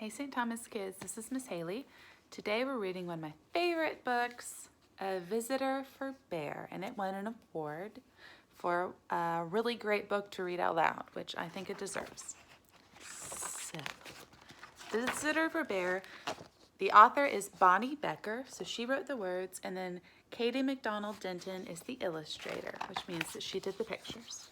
Hey St. Thomas kids, this is Miss Haley. Today we're reading one of my favorite books, A Visitor for Bear, and it won an award for a really great book to read out loud, which I think it deserves. So, Visitor for Bear, the author is Bonny Becker, so she wrote the words, and then Katie McDonald Denton is the illustrator, which means that she did the pictures.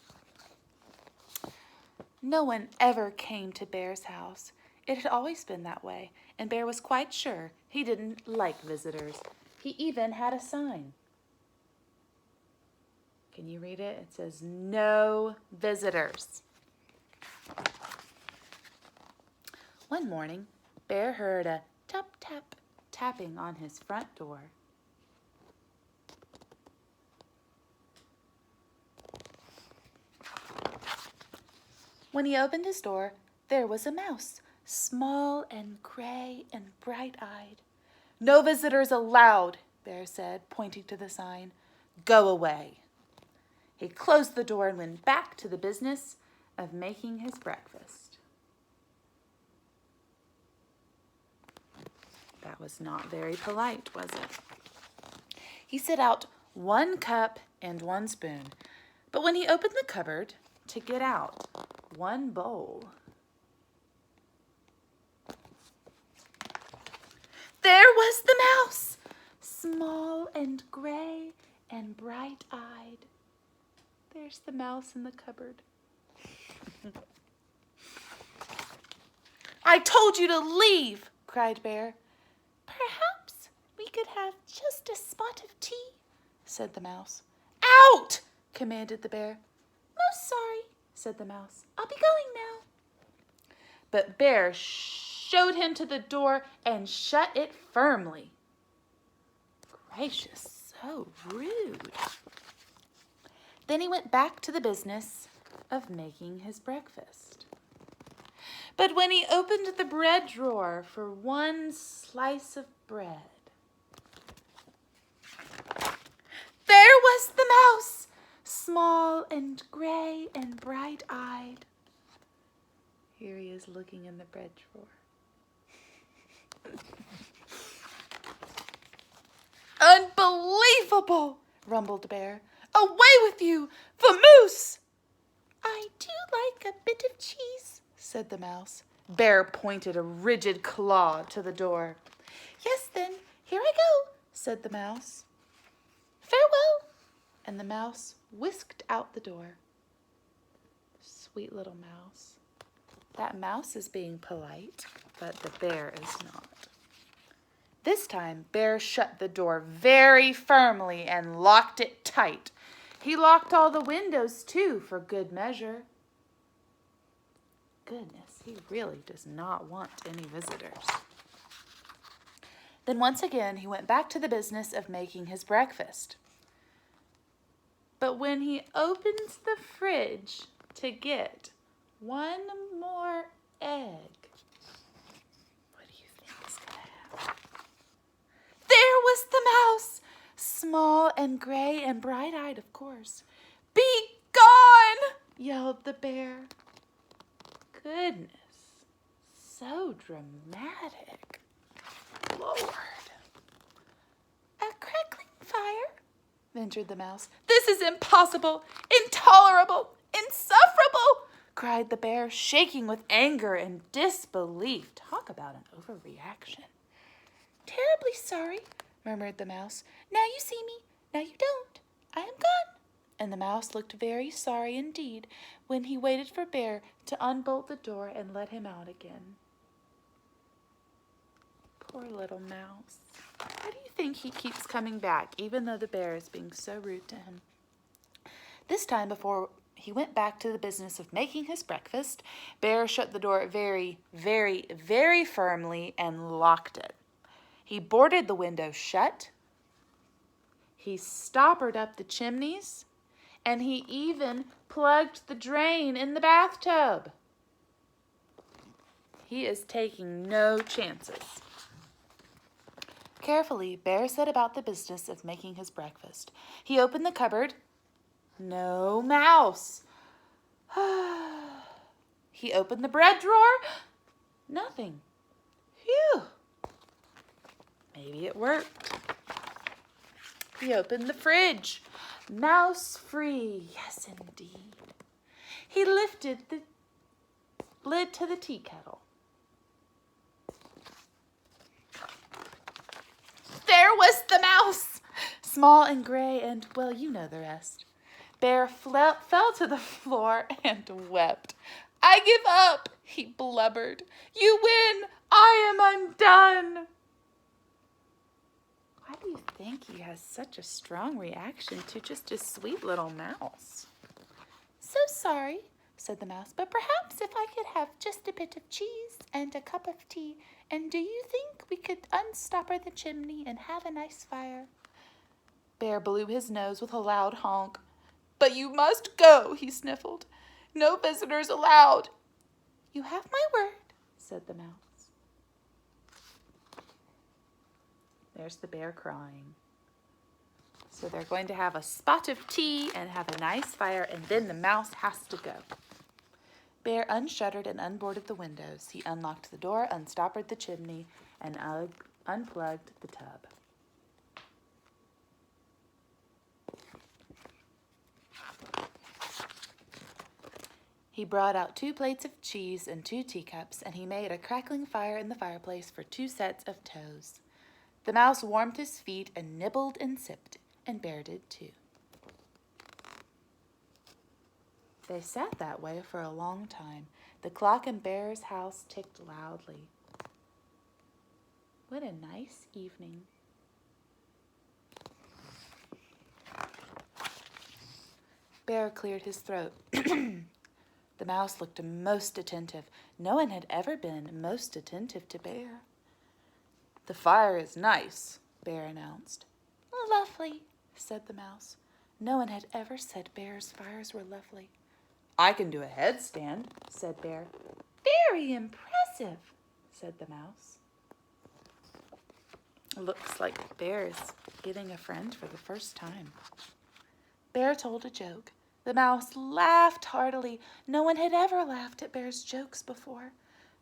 No one ever came to Bear's house. It had always been that way, and Bear was quite sure he didn't like visitors. He even had a sign. Can you read it? It says, "No visitors." One morning, Bear heard a tap-tap tapping on his front door. When he opened his door, there was a mouse, small and gray and bright-eyed. "No visitors allowed," Bear said, pointing to the sign. "Go away." He closed the door and went back to the business of making his breakfast. That was not very polite, was it? He set out 1 cup and 1 spoon, but when he opened the cupboard to get out 1 bowl, there was the mouse, small and gray and bright-eyed. There's the mouse in the cupboard. "I told you to leave," cried Bear. "Perhaps we could have just a spot of tea," said the mouse. "Out!" commanded the bear. "Most sorry," said the mouse. "I'll be going now." But Bear showed him to the door and shut it firmly. Gracious, so rude. Then he went back to the business of making his breakfast. But when he opened the bread drawer for 1 slice of bread, there was the mouse, small and gray and bright-eyed. Here he is looking in the bread drawer. "Unbelievable," rumbled Bear. "Away with you, vamoose!" "I do like a bit of cheese," said the mouse. Bear pointed a rigid claw to the door. "Yes, then, here I go," said the mouse. "Farewell," and the mouse whisked out the door. Sweet little mouse. That mouse is being polite, but the bear is not. This time, Bear shut the door very firmly and locked it tight. He locked all the windows, too, for good measure. Goodness, he really does not want any visitors. Then once again, he went back to the business of making his breakfast. But when he opens the fridge to get 1 more egg, what do you think he's going to have? There was the mouse, small and gray and bright-eyed, of course. "Be gone!" yelled the bear. Goodness, so dramatic. Lord. "A crackling fire?" ventured the mouse. "This is impossible, intolerable, insufferable!" cried the bear, shaking with anger and disbelief. Talk about an overreaction. "Terribly sorry," murmured the mouse. "Now you see me, now you don't. I am gone." And the mouse looked very sorry indeed when he waited for Bear to unbolt the door and let him out again. Poor little mouse. Why do you think he keeps coming back, even though the bear is being so rude to him? This time, before he went back to the business of making his breakfast, Bear shut the door very, very, very firmly and locked it. He boarded the window shut. He stoppered up the chimneys. And he even plugged the drain in the bathtub. He is taking no chances. Carefully, Bear set about the business of making his breakfast. He opened the cupboard. No mouse. He opened the bread drawer. Nothing. Maybe it worked. He opened the fridge. Mouse free. Yes, indeed. He lifted the lid to the tea kettle. There was the mouse, small and gray, and, well, you know the rest. Bear fell to the floor and wept. I give up, he blubbered. You win. I am undone. Why do you think he has such a strong reaction to just a sweet little mouse? So sorry, said the mouse, but perhaps if I could have just a bit of cheese and a cup of tea, and do you think we could unstopper the chimney and have a nice fire? Bear blew his nose with a loud honk. But you must go, he sniffled. No visitors allowed. You have my word, said the mouse. There's the bear crying. So they're going to have a spot of tea and have a nice fire, and then the mouse has to go. Bear unshuttered and unboarded the windows. He unlocked the door, unstoppered the chimney, and unplugged the tub. He brought out 2 plates of cheese and 2 teacups, and he made a crackling fire in the fireplace for 2 sets of toes. The mouse warmed his feet and nibbled and sipped, and Bear did too. They sat that way for a long time. The clock in Bear's house ticked loudly. What a nice evening. Bear cleared his throat. The mouse looked most attentive. No one had ever been most attentive to Bear. The fire is nice, Bear announced. Lovely, said the mouse. No one had ever said Bear's fires were lovely. I can do a headstand, said Bear. Very impressive, said the mouse. It looks like Bear is getting a friend for the first time. Bear told a joke. The mouse laughed heartily. No one had ever laughed at Bear's jokes before.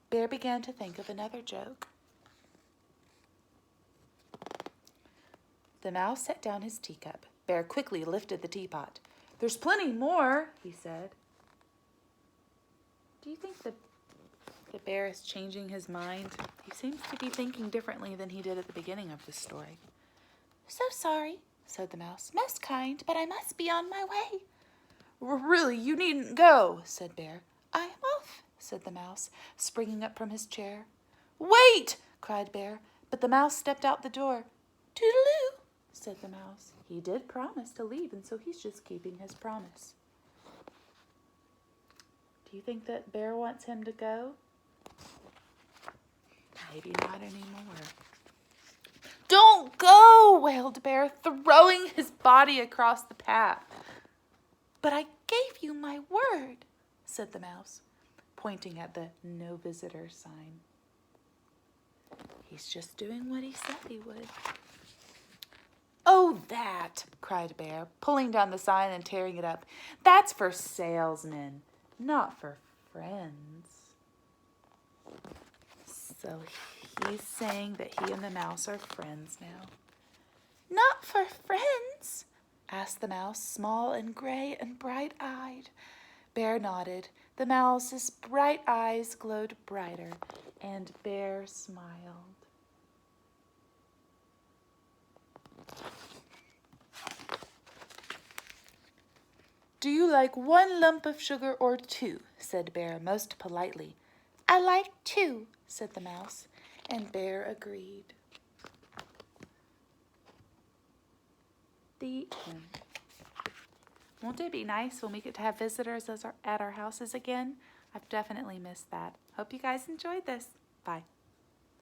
Bear began to think of another joke. The mouse set down his teacup. Bear quickly lifted the teapot. There's plenty more, he said. Do you think the bear is changing his mind? He seems to be thinking differently than he did at the beginning of the story. So sorry, said the mouse. Most kind, but I must be on my way. Really, you needn't go, said Bear. I am off, said the mouse, springing up from his chair. Wait, cried Bear, but the mouse stepped out the door. Toodaloo, said the mouse. He did promise to leave, and so he's just keeping his promise. Do you think that Bear wants him to go? Maybe not anymore. Don't go, wailed Bear, throwing his body across the path. But I gave you my word, said the mouse, pointing at the no visitor sign. He's just doing what he said he would. Oh, that, cried Bear, pulling down the sign and tearing it up. That's for salesmen, not for friends. So he's saying that he and the mouse are friends now. Not for friends, asked the mouse, small and gray and bright-eyed. Bear nodded. The mouse's bright eyes glowed brighter, and Bear smiled. Do you like 1 lump of sugar or 2? Said Bear most politely. I like 2, said the mouse, and Bear agreed. The end. Won't it be nice when we get to have visitors at our houses again? I've definitely missed that. Hope you guys enjoyed this. Bye.